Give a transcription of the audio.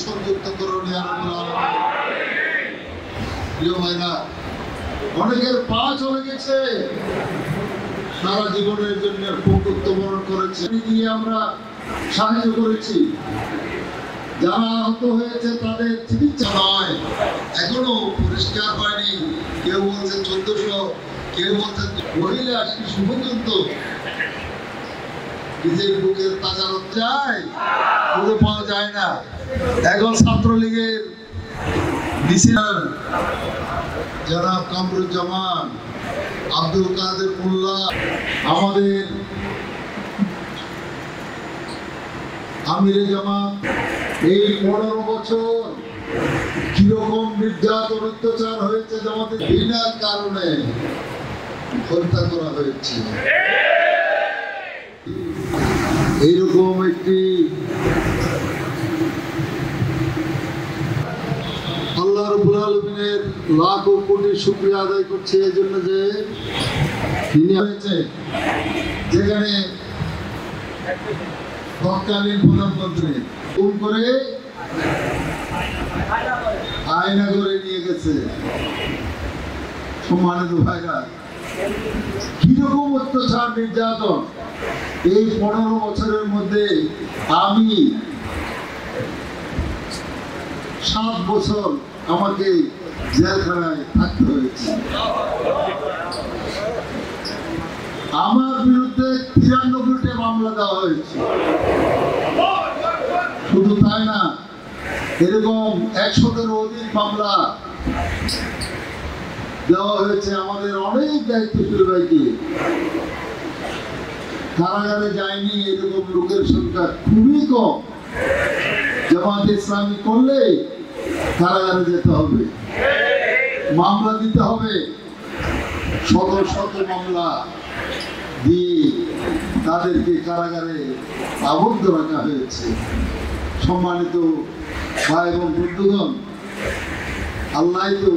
সংযুক্ত করুন ইয়া রাব্বুল আলামিন। প্রিয় ভাইরা, অনেকের পা চলে গেছে, সারা জীবনের জন্য পঙ্গুত্ব বরণ করেছে, দিয়ে আমরা সাহায্য করেছি। যারা আহত হয়েছে তাদের চিকিৎসা নয়, এখনো পরিষ্কার হয়নি। কেউ বলছে 1400, কেউ বলছে মহিলা শিশু পর্যন্ত নিজের বুকের তাজা রক্ত যায়, খুঁজে পাওয়া যায় না। এখন ছাত্রলীগের ডিসিশন জনাব কামরুজ্জামান, আব্দুল কাদের মোল্লা, আমাদের আমিরে জামাত, এই 15 বছর কিরকম নির্যাতন অত্যাচার হয়েছে, জামাতের বিনা কারণে হত্যা করা হয়েছে। এইরকম একটি আল্লাহ রাব্বুল আলামিনের লাখ কোটি শুকরিয়া আদায় করছে এই জন্য যে তিনি হয়েছে, যেখানে তৎকালীন প্রধানমন্ত্রী খুন করে আয়না করে নিয়ে গেছে। সম্মানিত ভাইরা, কিরকম অত্যাচার নির্যাতন এই 15 বছরের মধ্যে। আমি 7 বছর আমাকে জেলখানায় থাকতে হয়েছে। আমার বিরুদ্ধে 93টা মামলা দেওয়া হয়েছে। শুধু তাই না, এরকম 100-এরও অধিক মামলা দেওয়া হয়েছে আমাদের অনেক দায়িত্বশীল ভাইকে। কারাগারে যায়নি এরকম লোকের সংখ্যা খুবই কম। জামাত ইসলামী করলে কারাগারে যেতে হবে, মামলা দিতে হবে, শত শত মামলা দিয়ে তাদেরকে কারাগারে আবদ্ধ রাখা হয়েছে। সম্মানিত ভাই এবং বন্ধুগণ, আল্লাহ তো